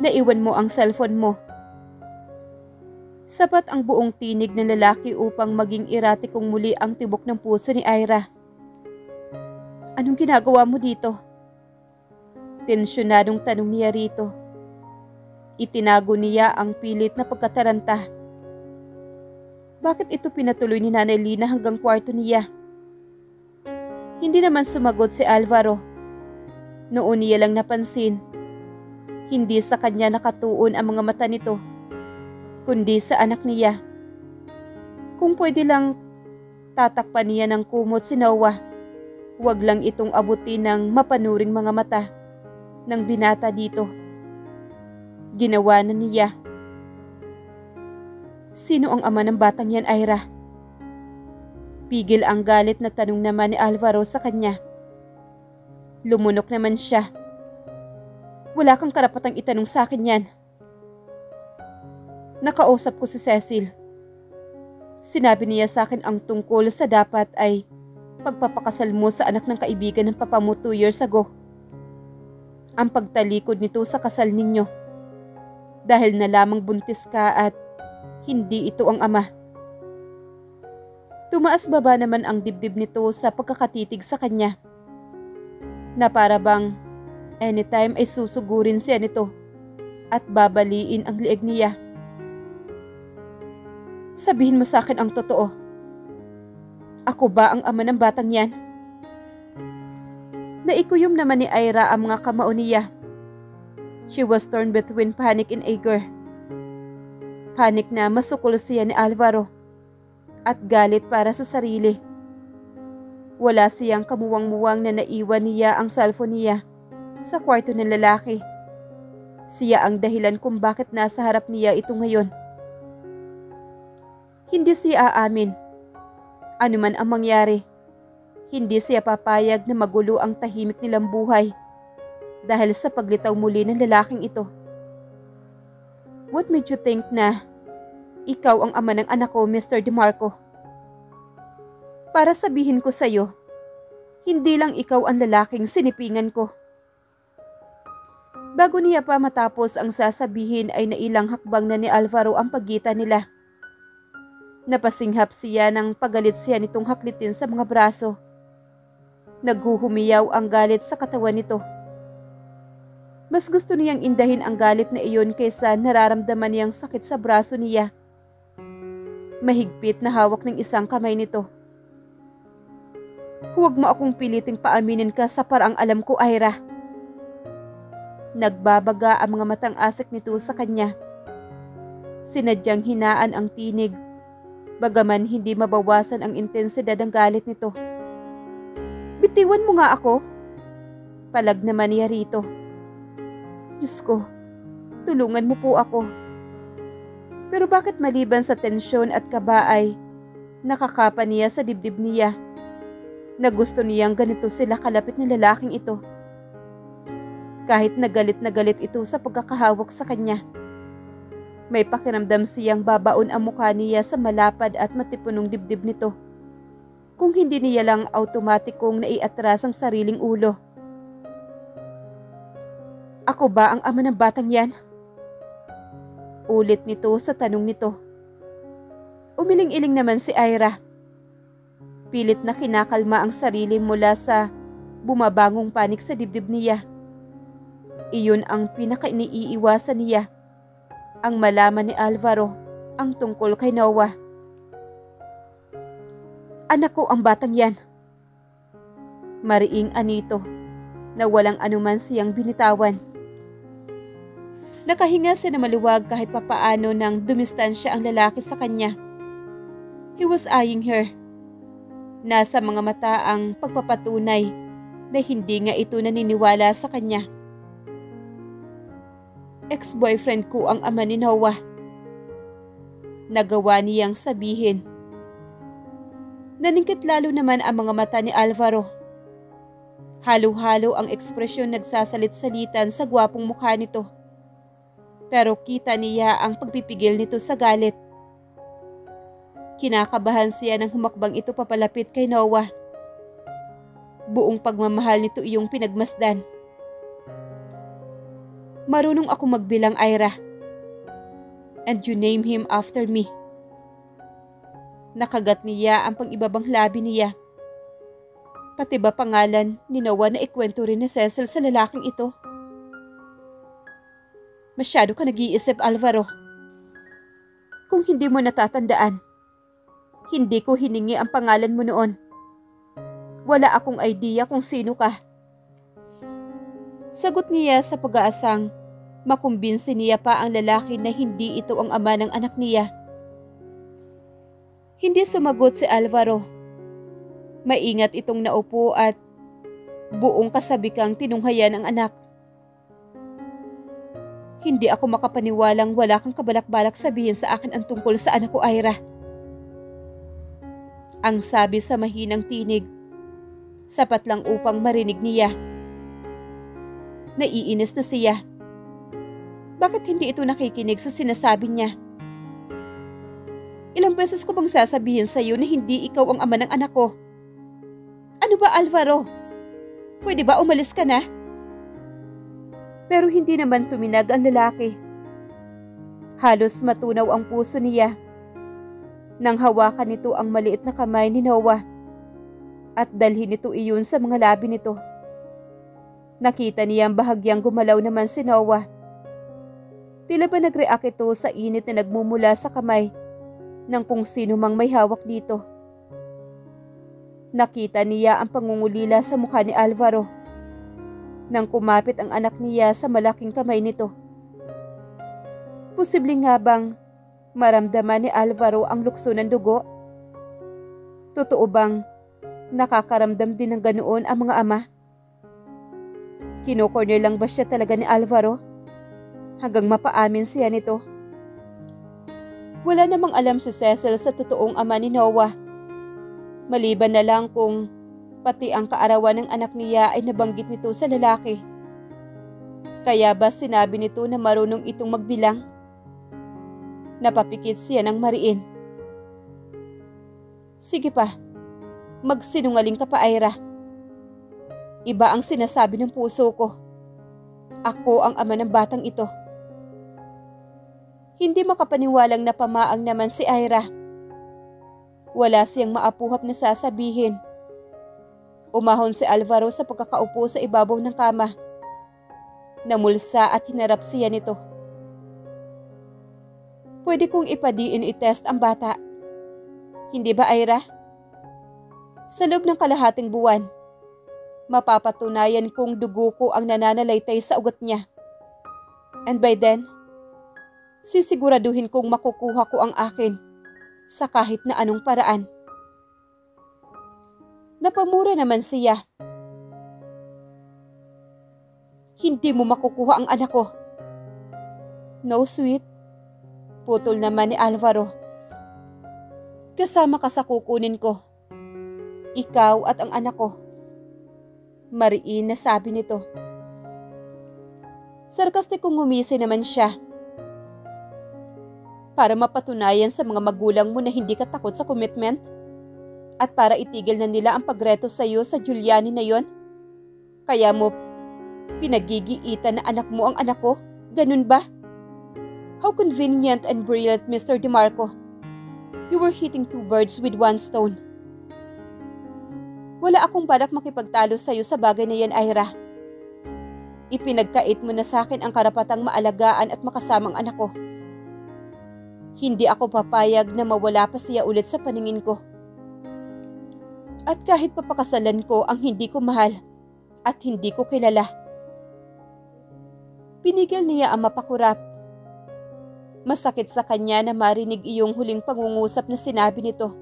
Naiwan mo ang cellphone mo. Sapat ang buong tinig ng lalaki upang maging iratikong muli ang tibok ng puso ni Ira. Anong ginagawa mo dito? Tensyonadong tanong niya rito. Itinago niya ang pilit na pagkataranta. Bakit ito pinatuloy ni Nanay Lina hanggang kwarto niya? Hindi naman sumagot si Alvaro. Noon niya lang napansin. Hindi sa kanya nakatuon ang mga mata nito, kundi sa anak niya. Kung pwede lang tatakpan niya ng kumot si Noah, huwag lang itong abutin ng mapanuring mga mata ng binata dito. Ginawa na niya. Sino ang ama ng batang yan, Ira? Pigil ang galit na tanong naman ni Alvaro sa kanya. Lumunok naman siya. Wala kang karapatang itanong sa akin yan. Nakausap ko si Cecil. Sinabi niya sa akin ang tungkol sa dapat ay pagpapakasal mo sa anak ng kaibigan ng papa mo 2 years ago. Ang pagtalikod nito sa kasal ninyo. Dahil na lamang buntis ka at hindi ito ang ama. Tumaas baba naman ang dibdib nito sa pagkakatitig sa kanya. Na para bang anytime ay susugurin siya nito at babaliin ang lieg niya. Sabihin mo sa akin ang totoo. Ako ba ang ama ng batang yan? Naikuyom naman ni Ira ang mga kamao niya. She was torn between panic and anger. Panik na masukol siya ni Alvaro at galit para sa sarili. Wala siyang kamuwang-muwang na naiwan niya ang cellphone niya sa kwarto ng lalaki. Siya ang dahilan kung bakit nasa harap niya ito ngayon. Hindi siya aamin. Ano man ang mangyari, hindi siya papayag na magulo ang tahimik nilang buhay dahil sa paglitaw muli ng lalaking ito. What made you think na ikaw ang ama ng anak ko, Mr. DeMarco? Para sabihin ko sa'yo, hindi lang ikaw ang lalaking sinipingan ko. Bago niya pa matapos ang sasabihin ay nailang hakbang na ni Alvaro ang pagitan nila. Napasinghap siya ng pagalit siya nitong haklitin sa mga braso. Naghuhumiyaw ang galit sa katawan nito. Mas gusto niyang indahin ang galit na iyon kaysa nararamdaman niyang sakit sa braso niya. Mahigpit na hawak ng isang kamay nito. Huwag mo akong piliting paaminin ka sa parang alam ko, Ira. Nagbabaga ang mga matang asik nito sa kanya. Sinadyang hinaan ang tinig, bagaman hindi mabawasan ang intensidad ng galit nito. Bitiwan mo nga ako. Palag naman niya rito. Diyos ko, tulungan mo po ako. Pero bakit maliban sa tensyon at kaba ay nakakapa niya sa dibdib niya na gusto niyang ganito sila kalapit ng lalaking ito. Kahit na galit ito sa pagkakahawak sa kanya. May pakiramdam siyang babaon ang mukha niya sa malapad at matipunong dibdib nito. Kung hindi niya lang automatikong naiatras ang sariling ulo. Ako ba ang ama ng batang yan? Ulit nito sa tanong nito. Umiling-iling naman si Ira. Pilit na kinakalma ang sarili mula sa bumabangong panik sa dibdib niya. Iyon ang pinaka-iniiwasan niya. Ang malaman ni Alvaro ang tungkol kay Noah. Anak ko ang batang yan. Mariing anito na walang anuman siyang binitawan. Nakahinga siya na maluwag kahit papaano nang dumistansya ang lalaki sa kanya. He was eyeing her. Nasa mga mata ang pagpapatunay na hindi nga ito naniniwala sa kanya. Ex-boyfriend ko ang ama ni Noah. Nagawa niyang sabihin. Naningkit lalo naman ang mga mata ni Alvaro. Halo-halo ang ekspresyon nagsasalit-salitan sa gwapong mukha nito. Pero kita niya ang pagpipigil nito sa galit. Kinakabahan siya nang humakbang ito papalapit kay Noah. Buong pagmamahal nito iyong pinagmasdan. Marunong ako magbilang, Ira. And you name him after me. Nakagat niya ang pang-ibabang labi niya. Pati ba pangalan ni Noah na ikwento rin ni Cecil sa lalaking ito? Masyado ka nag-iisip, Alvaro. Kung hindi mo natatandaan, hindi ko hiningi ang pangalan mo noon. Wala akong idea kung sino ka. Sagot niya sa pag-aasang makumbinsi niya pa ang lalaki na hindi ito ang ama ng anak niya. Hindi sumagot si Alvaro. Maingat itong naupo at buong kasabikang tinunghayan ang anak. Hindi ako makapaniwalang wala kang kabalak-balak sabihin sa akin ang tungkol sa anak ko, Ira. Ang sabi sa mahinang tinig. Sapat lang upang marinig niya. Naiinis na siya. Bakit hindi ito nakikinig sa sinasabi niya? Ilang beses ko bang sasabihin sa iyo na hindi ikaw ang ama ng anak ko? Ano ba, Alvaro? Pwede ba umalis ka na? Pero hindi naman tuminag ang lalaki. Halos matunaw ang puso niya nang hawakan nito ang maliit na kamay ni Noah at dalhin nito iyon sa mga labi nito. Nakita niya ang bahagyang gumalaw naman si Noah. Tila ba nag-react ito sa init na nagmumula sa kamay ng kung sino mang may hawak dito. Nakita niya ang pangungulila sa mukha ni Alvaro nang kumapit ang anak niya sa malaking kamay nito. Posibleng nga bang maramdaman ni Alvaro ang lukso ng dugo? Totoo bang nakakaramdam din ng ganoon ang mga ama? Kino-corner lang ba siya talaga ni Alvaro? Hanggang mapaamin siya nito. Wala namang alam si Cecil sa totoong ama ni Noah. Maliban na lang kung pati ang kaarawan ng anak niya ay nabanggit nito sa lalaki. Kaya ba sinabi nito na marunong itong magbilang? Napapikit siya ng mariin. Sige pa. Magsinungaling ka pa, Ira. Iba ang sinasabi ng puso ko. Ako ang ama ng batang ito. Hindi makapaniwalang napamaang naman si Ira. Wala siyang maapuhap na sasabihin. Umahon si Alvaro sa pagkakaupo sa ibabaw ng kama. Namulsa at hinarap siya nito. Pwede kong ipa-DNA test ang bata. Hindi ba, Ira? Sa loob ng kalahating buwan, mapapatunayan kong dugo ko ang nananalaytay sa ugat niya. And by then, sisiguraduhin kong makukuha ko ang akin sa kahit na anong paraan. Napamura naman siya. Hindi mo makukuha ang anak ko. No, sweet. Putol naman ni Alvaro. Kasama ka sa kukunin ko. Ikaw at ang anak ko. Mariin na sabi nito. Sarkastikong ngumisi naman siya. Para mapatunayan sa mga magulang mo na hindi ka takot sa commitment? At para itigil na nila ang pagreto sa iyo sa Giuliani na yon? Kaya mo pinagigiitan na anak mo ang anak ko? Ganun ba? How convenient and brilliant, Mr. DeMarco. You were hitting two birds with one stone. Wala akong balak makipagtalo sa iyo sa bagay na yan, Ira. Ipinagkait mo na sa akin ang karapatang maalagaan at makasamang anak ko. Hindi ako papayag na mawala pa siya ulit sa paningin ko. At kahit papakasalan ko ang hindi ko mahal at hindi ko kilala. Pinigil niya ang mapakurap. Masakit sa kanya na marinig iyong huling pangungusap na sinabi nito.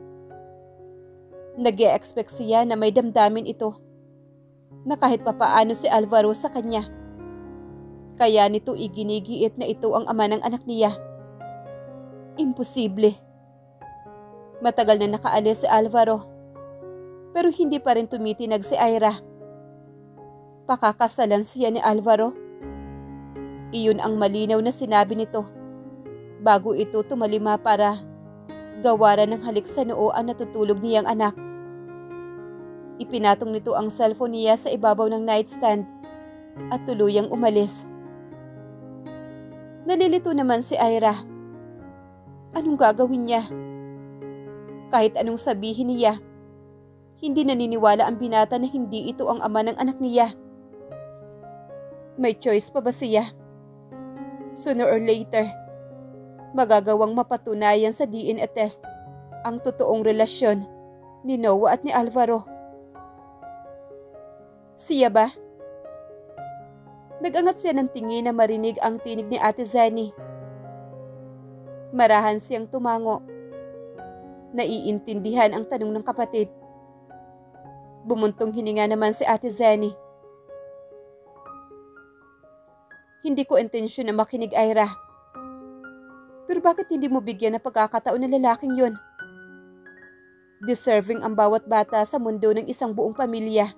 Nag-e-expect siya na may damdamin ito, na kahit papaano si Alvaro sa kanya. Kaya nito iginigiit na ito ang ama ng anak niya. Imposible. Matagal na nakaalis si Alvaro, pero hindi pa rin tumitinag si Ira. Pakakasalan siya ni Alvaro. Iyon ang malinaw na sinabi nito, bago ito tumalima para gawaran ng halik sa noo ang natutulog niyang anak. Ipinatong nito ang cellphone niya sa ibabaw ng nightstand at tuluyang umalis. Nalilito naman si Ira. Anong gagawin niya? Kahit anong sabihin niya, hindi naniniwala ang binata na hindi ito ang ama ng anak niya. May choice pa ba siya? Sooner or later, magagawang mapatunayan sa DNA test ang totoong relasyon ni Noah at ni Alvaro. Siya ba? Nagangat siya ng tingin na marinig ang tinig ni Ate Zenny. Marahan siyang tumango. Naiintindihan ang tanong ng kapatid. Bumuntong hininga naman si Ate Zenny. Hindi ko intensyon na makinig, Ira. Pero bakit hindi mo bigyan ng pagkakataon ng lalaking yun? Deserving ang bawat bata sa mundo ng isang buong pamilya.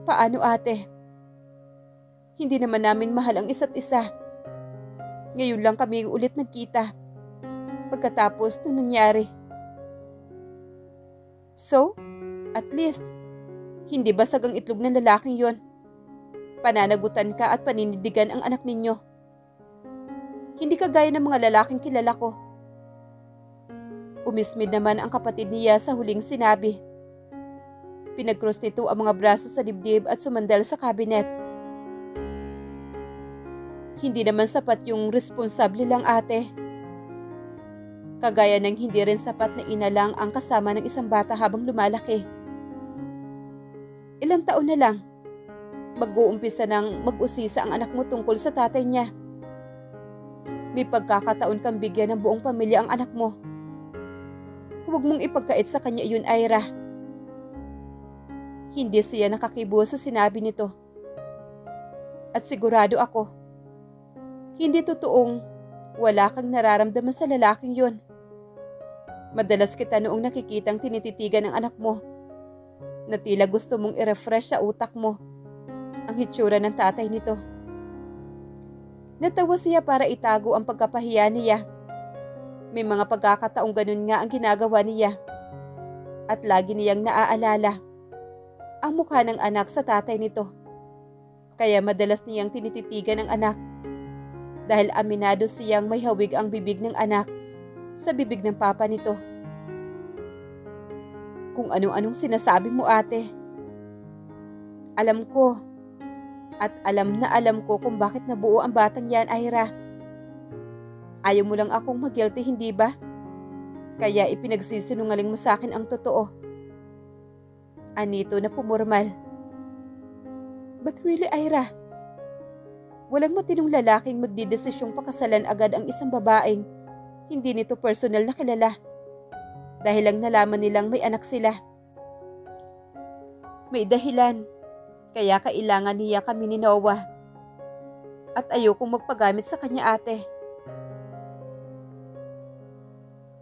Paano, ate? Hindi naman namin mahal ang isa't isa. Ngayon lang kami ulit nagkita pagkatapos ng nangyari. So, at least, hindi basag ang itlog ng lalaking yon. Pananagutan ka at paninindigan ang anak ninyo. Hindi ka gaya ng mga lalaking kilala ko. Umismid naman ang kapatid niya sa huling sinabi. Pinag-cross nito ang mga braso sa dibdib at sumandal sa kabinet. Hindi naman sapat yung responsable lang, ate. Kagaya ng hindi rin sapat na ina lang ang kasama ng isang bata habang lumalaki. Ilang taon na lang, mag-uumpisa ng mag-usisa ang anak mo tungkol sa tatay niya. May pagkakataon kang bigyan ng buong pamilya ang anak mo. Huwag mong ipagkait sa kanya yun, Ira. Hindi siya nakakibo sa sinabi nito. At sigurado ako, hindi totoong wala kang nararamdaman sa lalaking yun. Madalas kita noong nakikitang tinititigan ng anak mo, na tila gusto mong i-refresh sa utak mo ang hitsura ng tatay nito. Natawa siya para itago ang pagkapahiya niya. May mga pagkakataong ganun nga ang ginagawa niya. At lagi niyang naaalala ang mukha ng anak sa tatay nito. Kaya madalas niyang tinititigan ang anak. Dahil aminado siyang may hawig ang bibig ng anak sa bibig ng papa nito. Kung anong-anong sinasabi mo, ate. Alam ko. At alam na alam ko kung bakit nabuo ang batang yan, Ira. Ayaw mo lang akong mag-guilty, hindi ba? Kaya ipinagsisinungaling mo sa akin ang totoo. Anito na pumurmal. But really, Ira, walang matinong lalaking magdidesisyong pakasalan agad ang isang babaeng hindi nito personal na kilala. Dahil lang nalaman nilang may anak sila. May dahilan. Kaya kailangan niya kami ni Noah. At ayokong magpagamit sa kanya, ate.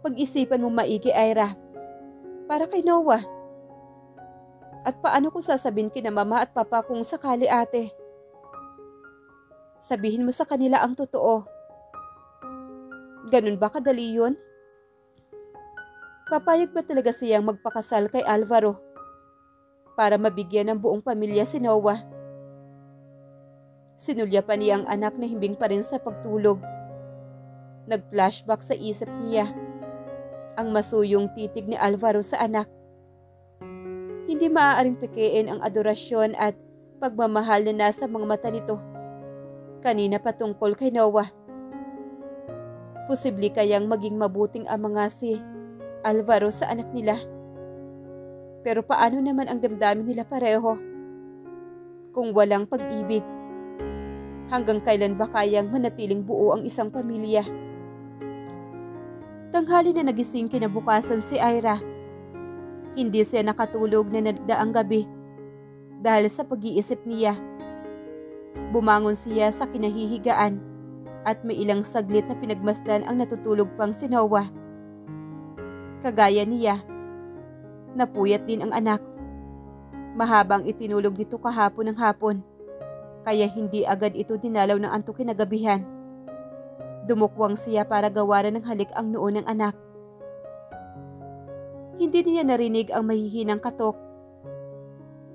Pag-isipan mo maigi, Ira. Para kay Noah. At paano ko sasabihin kina mama at papa kung sakali, ate? Sabihin mo sa kanila ang totoo. Ganun ba kadali yun? Papayag ba talaga siyang magpakasal kay Alvaro? Para mabigyan ng buong pamilya si Noah. Sinulya pa niya ang anak na himbing pa rin sa pagtulog. Nag-flashback sa isip niya ang masuyong titig ni Alvaro sa anak. Hindi maaaring pekein ang adorasyon at pagmamahal na nasa mga mata nito. Kanina patungkol kay Noah. Posible kayang maging mabuting ama nga si Alvaro sa anak nila. Pero paano naman ang damdamin nila pareho? Kung walang pag-ibig, hanggang kailan ba kayang manatiling buo ang isang pamilya? Tanghali na nagising kinabukasan si Ira. Hindi siya nakatulog na nagdaang gabi dahil sa pag-iisip niya. Bumangon siya sa kinahihigaan at may ilang saglit na pinagmasdan ang natutulog pang si Noah. Kagaya niya, napuyat din ang anak. Mahabang itinulog nito kahapon ng hapon, kaya hindi agad ito dinalaw ng antok kinagabihan. Dumukwang siya para gawaran ng halik ang noo ng anak. Hindi niya narinig ang mahihinang katok.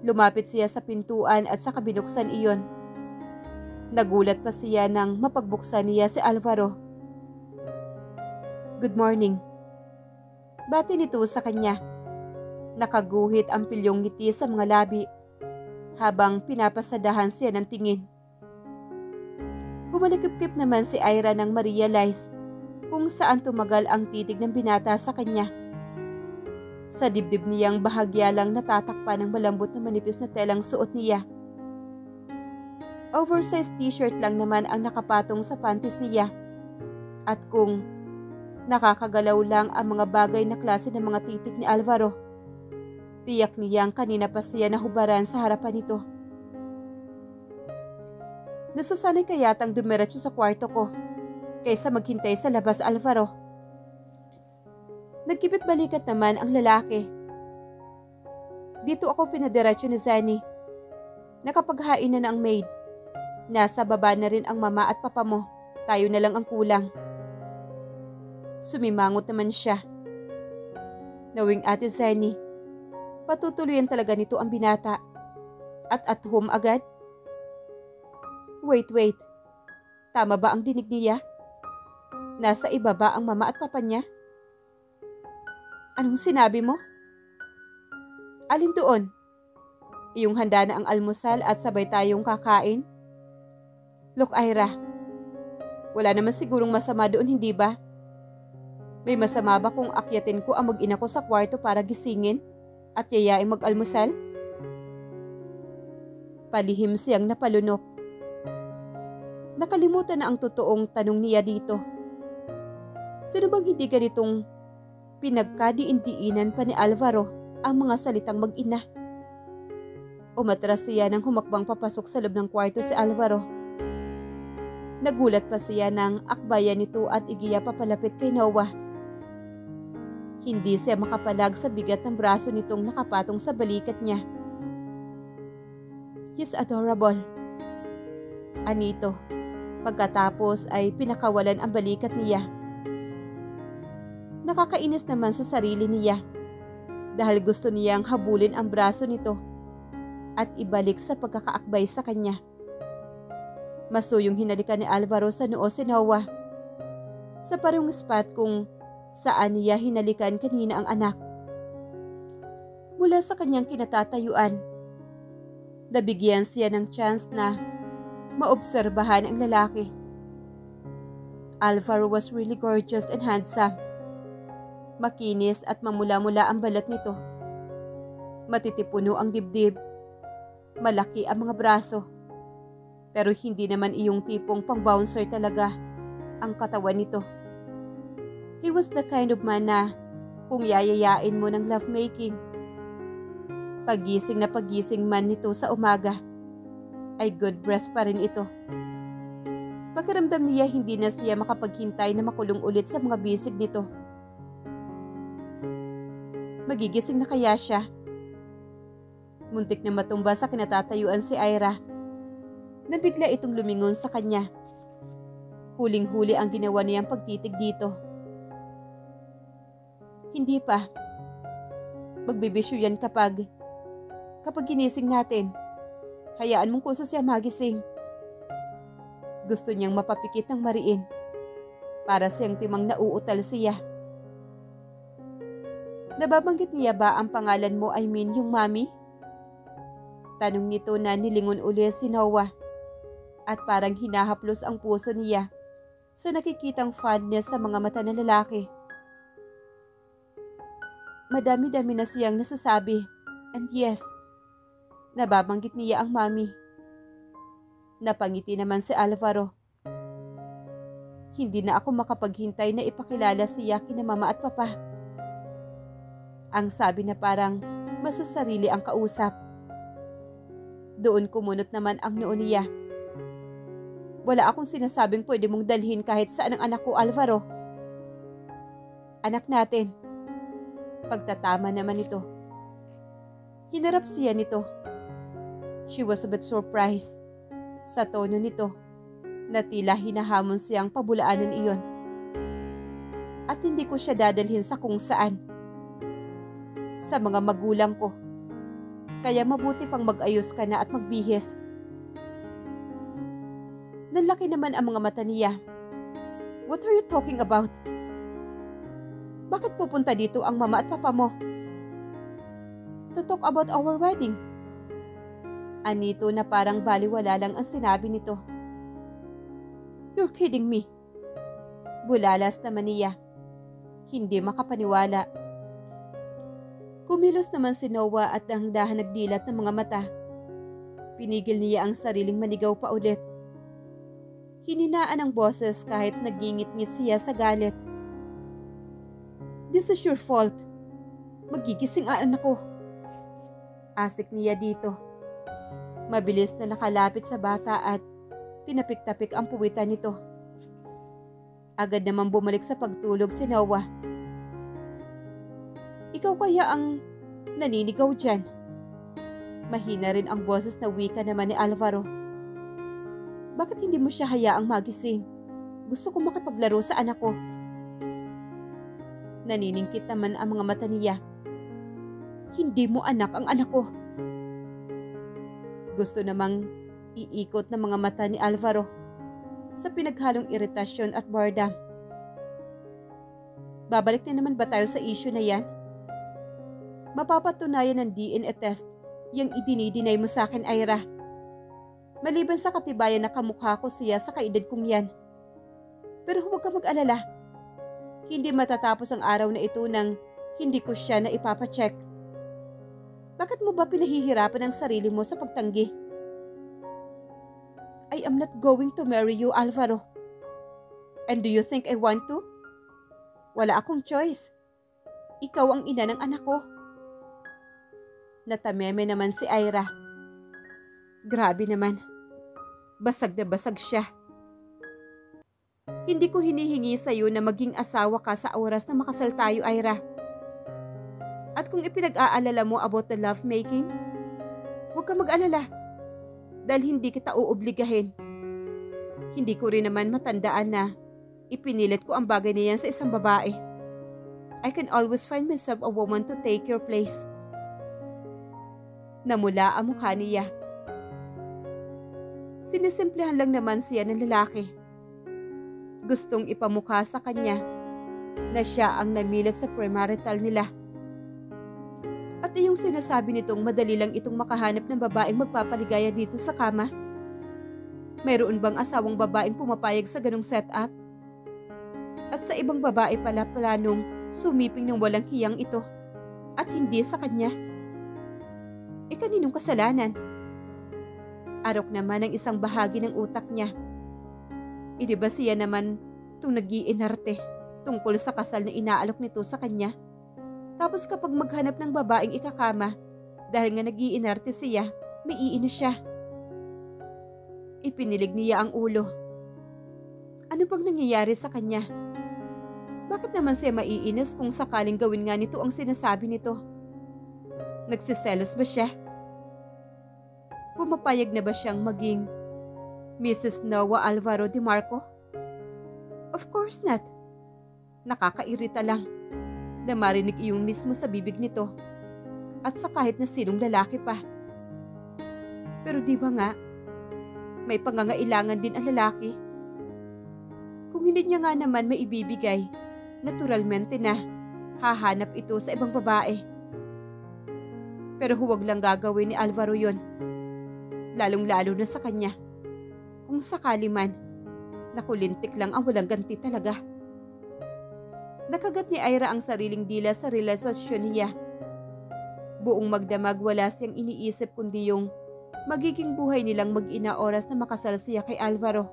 Lumapit siya sa pintuan at saka binuksan iyon. Nagulat pa siya nang mapagbuksan niya si Alvaro. "Good morning." Bati nito sa kanya. Nakaguhit ang pilyong ngiti sa mga labi habang pinapasadahan siya ng tingin. Humalikip-kip naman si Ira nang ma-realize kung saan tumagal ang titig ng binata sa kanya. Sa dibdib niyang bahagya lang natatakpan ng malambot na manipis na telang suot niya. Oversized t-shirt lang naman ang nakapatong sa panties niya. At kung nakakagalaw lang ang mga bagay na klase ng mga titig ni Alvaro, tiyak niyang kanina pa siya nahubaran sa harapan nito. Nasasanay ka yatang dumiretso sa kwarto ko kaysa maghintay sa labas, Alvaro. Nagkipit balikat naman ang lalaki. Dito ako pinadiretso ni Zanny. Nakapaghain na ang maid. Nasa baba na rin ang mama at papa mo. Tayo na lang ang kulang. Sumimangot naman siya. Knowing Ate Zanny, patutuloyan talaga nito ang binata. At home agad? Wait. Tama ba ang dinig niya? Nasa ibaba ang mama at papa niya? Anong sinabi mo? Alin doon? Iyong handa na ang almusal at sabay tayong kakain? Look, Ira, wala naman sigurong masama doon, hindi ba? May masama ba kung akyatin ko ang mag-ina ko sa kwarto para gisingin at yayaing mag-almusal? Palihim siyang napalunok. Nakalimutan na ang totoong tanong niya dito. Sino bang hindi ganitong pinagkadiin-diinan pa ni Alvaro ang mga salitang mag-ina? Umatras siya nang humakbang papasok sa loob ng kwarto si Alvaro. Nagulat pa siya nang akbayan nito at igiya papalapit kay Noah. Hindi siya makapalag sa bigat ng braso nitong nakapatong sa balikat niya. He's adorable. Anito, pagkatapos ay pinakawalan ang balikat niya. Nakakainis naman sa sarili niya dahil gusto niyang habulin ang braso nito at ibalik sa pagkakaakbay sa kanya. Masuyong hinalikan ni Alvaro sa noo si Noah. Sa parehong spot kung saan niya hinalikan kanina ang anak. Mula sa kanyang kinatatayuan, nabigyan siya ng chance na maobserbahan ang lalaki. Alvaro was really gorgeous and handsome. Makinis at mamula-mula ang balat nito. Matitipuno ang dibdib. Malaki ang mga braso. Pero hindi naman iyong tipong pang-bouncer talaga ang katawan nito. He was the kind of man na kung yayayain mo ng lovemaking, pagising na pagising man nito sa umaga, ay good breath pa rin ito. Pakiramdam niya hindi na siya makapaghintay na makulong ulit sa mga bisig nito. Magigising na kaya siya? Muntik na matumba sa kinatatayuan si Ira. Nabigla itong lumingon sa kanya. Huling-huli ang ginawa niyang pagtitig dito. Hindi pa. Magbibisyo yan kapag ginising natin. Hayaan mong kusa siya magising. Gusto niyang mapapikit ng mariin para siyang timang nauutal siya. Nababanggit niya ba ang pangalan mo, I mean yung mami? Tanong nito na nilingon uli si Noah. At parang hinahaplos ang puso niya sa nakikitang fondness sa mga mata ng lalaki. Madami-dami na siyang nasasabi. And yes, nababanggit niya ang mami. Napangiti naman si Alvaro. Hindi na ako makapaghintay na ipakilala siya kina mama at papa. Ang sabi na parang masasarili ang kausap. Doon kumunot naman ang noo niya. Wala akong sinasabing pwede mong dalhin kahit saan ang anak ko, Alvaro. Anak natin. Pagtatama naman ito. Hinarap siya nito. She was a bit surprised sa tono nito na tila hinahamon siyang pabulaanan iyon. At hindi ko siya dadalhin sa kung saan. Sa mga magulang ko. Kaya mabuti pang mag-ayos ka na at magbihis. Nanlaki naman ang mga mata niya. What are you talking about? Bakit pupunta dito ang mama at papa mo? To talk about our wedding. Anito na parang baliwala lang ang sinabi nito. You're kidding me. Bulalas naman niya. Hindi makapaniwala. Kumilos naman si Noah at dahan-dahan nagdilat ng mga mata. Pinigil niya ang sariling manigaw pa ulit. Hininaan ang boses kahit nagingit-ngit siya sa galit. This is your fault. Magigising ang anak ko. Asik niya dito. Mabilis na nakalapit sa bata at tinapik-tapik ang puwitan nito. Agad naman bumalik sa pagtulog si Noah. Ikaw kaya ang naninigaw dyan? Mahina rin ang boses na wika naman ni Alvaro. Bakit hindi mo siya hayaang magising? Gusto ko makipaglaro sa anak ko. Naniningkit naman ang mga mata niya. Hindi mo anak ang anak ko. Gusto namang iikot ng mga mata ni Alvaro sa pinaghalong iritasyon at boredom. Babalik na naman ba tayo sa issue na yan? Mapapatunayan ng DNA test yung idinidinay mo sa akin, Ira. Maliban sa katibayan na kamukha ko siya sa kaedad kong yan. Pero huwag ka mag-alala. Hindi matatapos ang araw na ito nang hindi ko siya na ipapacheck. Bakit mo ba pinahihirapan ang sarili mo sa pagtanggi? I am not going to marry you, Alvaro. And do you think I want to? Wala akong choice. Ikaw ang ina ng anak ko. Natameme naman si Ira. Grabe naman. Basag na basag siya. Hindi ko hinihingi sa iyo na maging asawa ka sa oras na makasal tayo, Ira. At kung ipinag-aalala mo about the lovemaking, huwag ka mag-alala. Dahil hindi kita uobligahin. Hindi ko rin naman matandaan na ipinilit ko ang bagay na yan sa isang babae. I can always find myself a woman to take your place. Namula ang mukha niya. Sinisimplihan lang naman siya ng lalaki. Gustong ipamukha sa kanya na siya ang namilit sa premarital nila. At iyong sinasabi nitong madali lang itong makahanap ng babaeng magpapaligaya dito sa kama? Mayroon bang asawang babaeng pumapayag sa ganong setup? At sa ibang babae pala planong sumiping ng walang hiyang ito at hindi sa kanya? E kaninong kasalanan? Arok naman ang isang bahagi ng utak niya. Di ba siya naman itong nag-iinarte tungkol sa kasal na inaalok nito sa kanya? Tapos kapag maghanap ng babaeng ikakama, dahil nga nag-iinarte siya, may iinis siya. Ipinilig niya ang ulo. Ano bang nangyayari sa kanya? Bakit naman siya maiinis kung sakaling gawin nga nito ang sinasabi nito? Nagsiselos ba siya? Pumapayag na ba siyang maging Mrs. Noah Alvaro de Marco? Of course not. Nakakairita lang na marinig iyong mismo sa bibig nito at sa kahit na sinong lalaki pa. Pero di ba nga, may pangangailangan din ang lalaki? Kung hindi niya nga naman maibibigay, naturalmente na hahanap ito sa ibang babae. Pero huwag lang gagawin ni Alvaro yon, lalong-lalo na sa kanya. Kung sakali man, nakulintik lang ang walang ganti talaga. Nakagat ni Ira ang sariling dila sa relasasyon niya. Buong magdamag wala siyang iniisip kundi yung magiging buhay nilang mag-ina oras na makasal siya kay Alvaro.